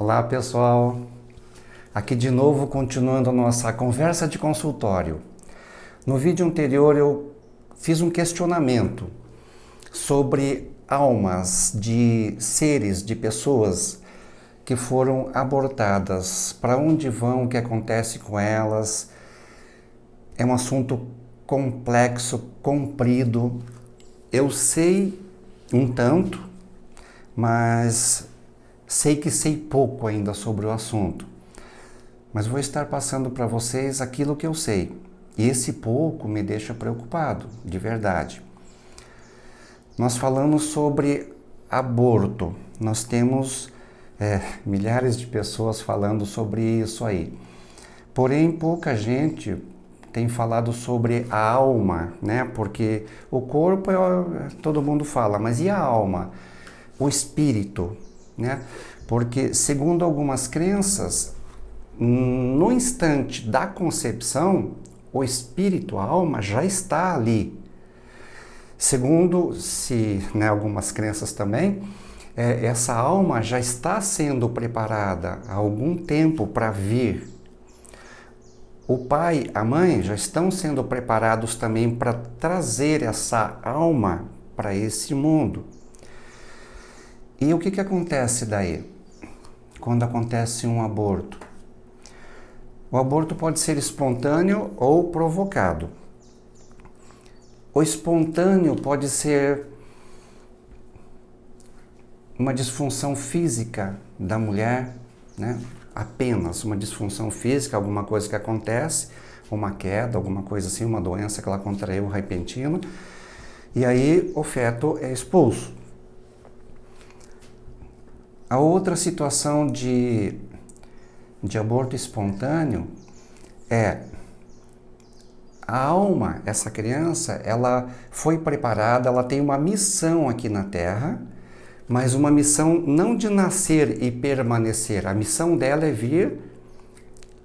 Olá pessoal, aqui de novo continuando a nossa conversa de consultório. No vídeo anterior eu fiz um questionamento sobre almas de seres, de pessoas que foram abortadas, para onde vão, o que acontece com elas. É um assunto complexo, comprido. Eu sei um tanto, mas sei que sei pouco ainda sobre o assunto. Mas vou estar passando para vocês aquilo que eu sei. E esse pouco me deixa preocupado, de verdade. Nós falamos sobre aborto. Nós temos milhares de pessoas falando sobre isso aí. Porém, pouca gente tem falado sobre a alma, né? Porque o corpo todo mundo fala, mas e a alma? O espírito, né? Porque, segundo algumas crenças, no instante da concepção, o espírito, a alma, já está ali. Segundo algumas crenças também, essa alma já está sendo preparada há algum tempo para vir. O pai, a mãe já estão sendo preparados também para trazer essa alma para esse mundo. E o que acontece daí? Quando acontece um aborto? O aborto pode ser espontâneo ou provocado. O espontâneo pode ser uma disfunção física da mulher, né? Apenas uma disfunção física, alguma coisa que acontece, uma queda, alguma coisa assim, uma doença que ela contraiu repentina, e aí o feto é expulso. A outra situação de aborto espontâneo é a alma, essa criança, ela foi preparada, ela tem uma missão aqui na Terra, mas uma missão não de nascer e permanecer. A missão dela é vir,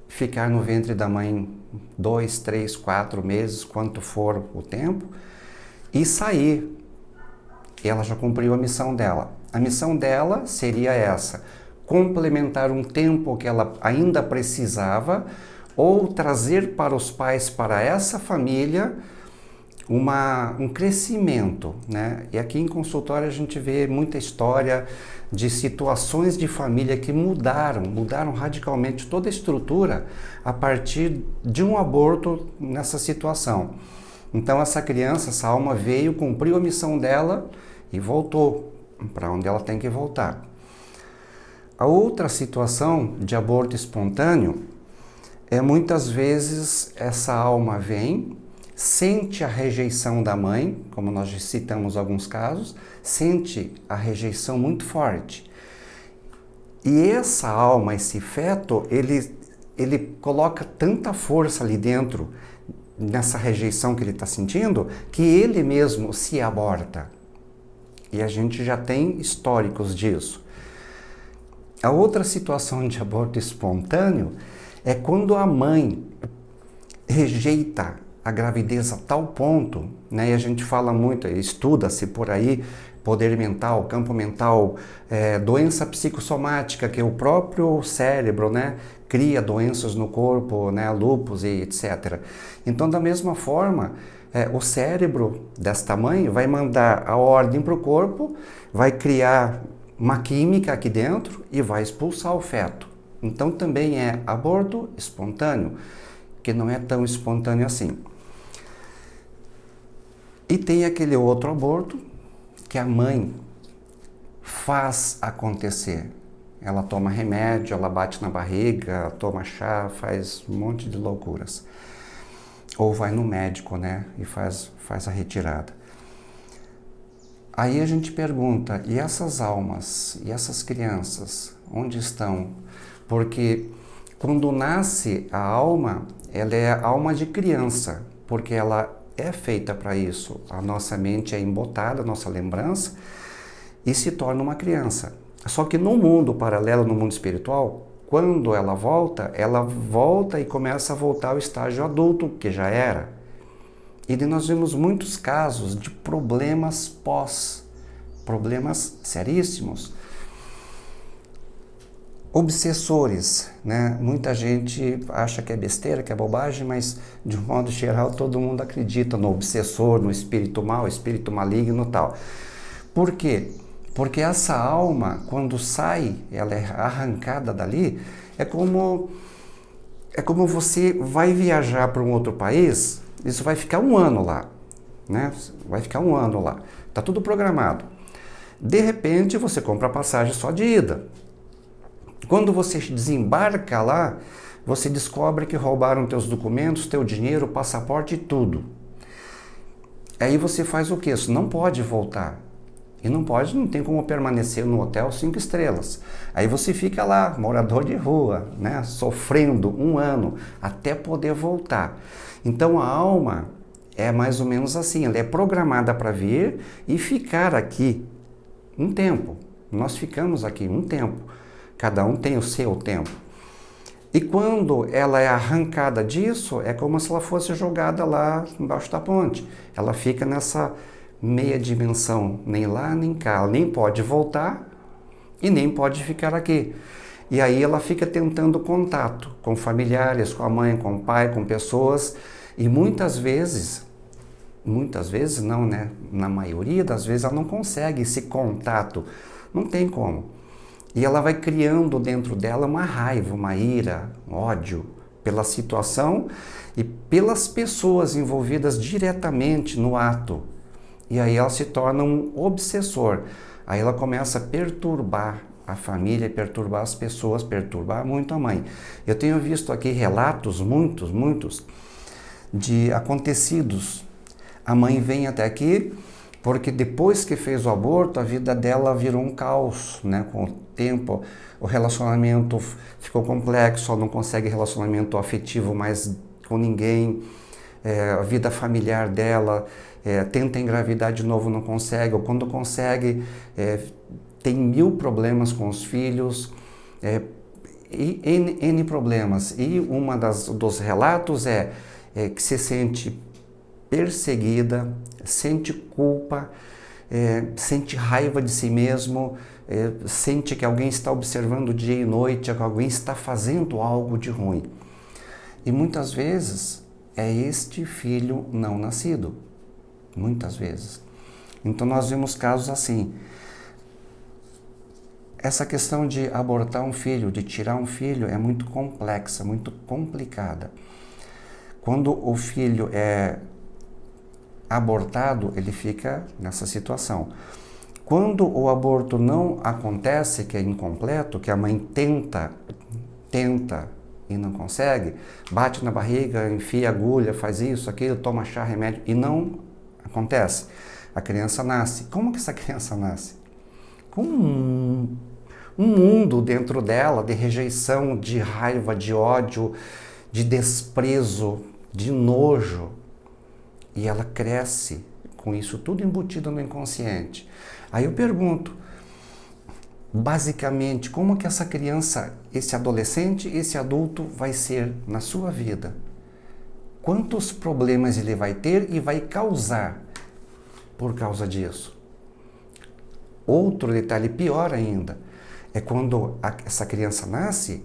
ficar no ventre da mãe 2, 3, 4 meses, quanto for o tempo, e sair. Ela já cumpriu a missão dela. A missão dela seria essa: complementar um tempo que ela ainda precisava, ou trazer para os pais, para essa família, um crescimento, né? E aqui em consultório a gente vê muita história de situações de família que mudaram radicalmente toda a estrutura a partir de um aborto nessa situação. Então essa criança, essa alma veio, cumpriu a missão dela e voltou para onde ela tem que voltar. A outra situação de aborto espontâneo é muitas vezes essa alma vem, sente a rejeição da mãe, como nós já citamos alguns casos, sente a rejeição muito forte. E essa alma, esse feto, ele coloca tanta força ali dentro, nessa rejeição que ele está sentindo, que ele mesmo se aborta. E a gente já tem históricos disso. A outra situação de aborto espontâneo é quando a mãe rejeita a gravidez a tal ponto, né? E a gente fala muito, estuda-se por aí, poder mental, campo mental, doença psicossomática, que o próprio cérebro, né, cria doenças no corpo, né, lúpus e etc. Então, da mesma forma, o cérebro desta mãe vai mandar a ordem para o corpo, vai criar uma química aqui dentro e vai expulsar o feto. Então também é aborto espontâneo, que não é tão espontâneo assim. E tem aquele outro aborto que a mãe faz acontecer. Ela toma remédio, ela bate na barriga, toma chá, faz um monte de loucuras. Ou vai no médico, né, e faz a retirada. Aí a gente pergunta, e essas almas, e essas crianças, onde estão? Porque quando nasce a alma, ela é a alma de criança, porque ela é feita para isso. A nossa mente é embotada, a nossa lembrança, e se torna uma criança. Só que no mundo paralelo, no mundo espiritual, quando ela volta e começa a voltar ao estágio adulto, que já era. E nós vemos muitos casos de problemas problemas seríssimos. Obsessores, né? Muita gente acha que é besteira, que é bobagem, mas de um modo geral todo mundo acredita no obsessor, no espírito mau, espírito maligno e tal. Por quê? Porque essa alma, quando sai, ela é arrancada dali, é como você vai viajar para um outro país, isso vai ficar um ano lá, né? Vai ficar um ano lá, tá tudo programado. De repente você compra a passagem só de ida. Quando você desembarca lá, você descobre que roubaram teus documentos, teu dinheiro, passaporte e tudo. Aí você faz o quê? Você não pode voltar. E não tem como permanecer no hotel 5 estrelas. Aí você fica lá, morador de rua, né, sofrendo um ano até poder voltar. Então a alma é mais ou menos assim, ela é programada para vir e ficar aqui um tempo. Nós ficamos aqui um tempo. Cada um tem o seu tempo. E quando ela é arrancada disso, é como se ela fosse jogada lá embaixo da ponte. Ela fica nessa meia dimensão, nem lá nem cá. Ela nem pode voltar e nem pode ficar aqui. E aí ela fica tentando contato com familiares, com a mãe, com o pai, com pessoas. E muitas vezes não, né? Na maioria das vezes ela não consegue esse contato. Não tem como. E ela vai criando dentro dela uma raiva, uma ira, um ódio pela situação e pelas pessoas envolvidas diretamente no ato. E aí ela se torna um obsessor. Aí ela começa a perturbar a família, perturbar as pessoas, perturbar muito a mãe. Eu tenho visto aqui relatos, muitos, de acontecidos. A mãe vem até aqui porque depois que fez o aborto, a vida dela virou um caos, né? Com o tempo, o relacionamento ficou complexo, ela não consegue relacionamento afetivo mais com ninguém, a vida familiar dela, tenta engravidar de novo, não consegue, ou quando consegue, tem 1000 problemas com os filhos, e N problemas. E dos relatos é que se sente perseguida, sente culpa, sente raiva de si mesmo, sente que alguém está observando dia e noite, que alguém está fazendo algo de ruim. E muitas vezes é este filho não nascido. Muitas vezes. Então nós vemos casos assim. Essa questão de abortar um filho, de tirar um filho, é muito complexa, muito complicada. Quando o filho é abortado, ele fica nessa situação. Quando o aborto não acontece, que é incompleto, que a mãe tenta e não consegue, bate na barriga, enfia agulha, faz isso, aquilo, toma chá, remédio e não acontece. A criança nasce. Como que essa criança nasce? Com um mundo dentro dela de rejeição, de raiva, de ódio, de desprezo, de nojo. E ela cresce com isso tudo embutido no inconsciente. Aí eu pergunto, basicamente, como que essa criança, esse adolescente, esse adulto vai ser na sua vida? Quantos problemas ele vai ter e vai causar por causa disso? Outro detalhe pior ainda, é quando essa criança nasce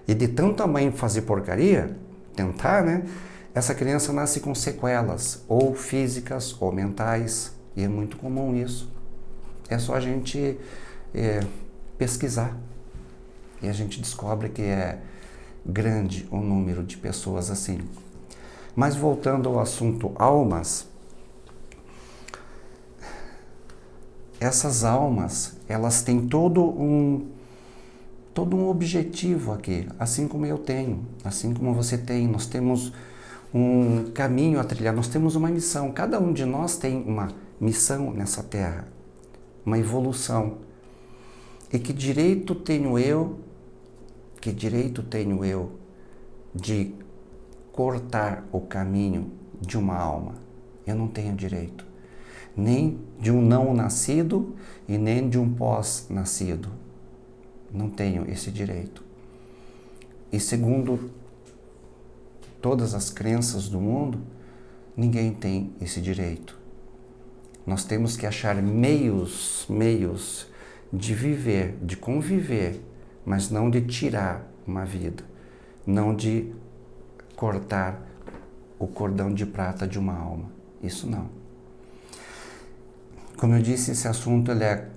e de tanto a mãe fazer porcaria, tentar, né? Essa criança nasce com sequelas, ou físicas, ou mentais, e é muito comum isso. É só a gente pesquisar, e a gente descobre que é grande o número de pessoas assim. Mas voltando ao assunto almas, essas almas, elas têm todo um objetivo aqui, assim como eu tenho, assim como você tem, nós temos um caminho a trilhar, nós temos uma missão, cada um de nós tem uma missão nessa terra, uma evolução. E que direito tenho eu de cortar o caminho de uma alma? Eu não tenho direito, nem de um não nascido e nem de um pós-nascido. Não tenho esse direito. E segundo todas as crenças do mundo, ninguém tem esse direito. Nós temos que achar meios de viver, de conviver mas não de tirar uma vida, não de cortar o cordão de prata de uma alma. Isso não. Como eu disse, esse assunto ele é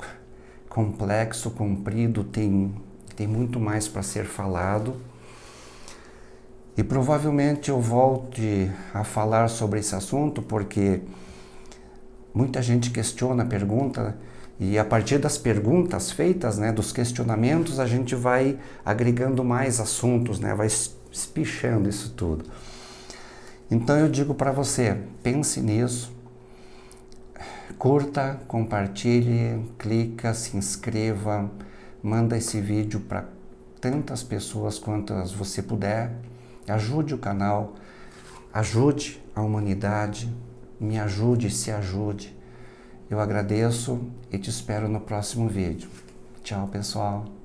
complexo, comprido, tem muito mais para ser falado. E provavelmente eu volte a falar sobre esse assunto porque muita gente questiona, pergunta, e a partir das perguntas feitas, né, dos questionamentos, a gente vai agregando mais assuntos, né, vai espichando isso tudo. Então eu digo para você, pense nisso, curta, compartilhe, clica, se inscreva, manda esse vídeo para tantas pessoas quantas você puder, ajude o canal, ajude a humanidade, me ajude, se ajude. Eu agradeço e te espero no próximo vídeo. Tchau, pessoal.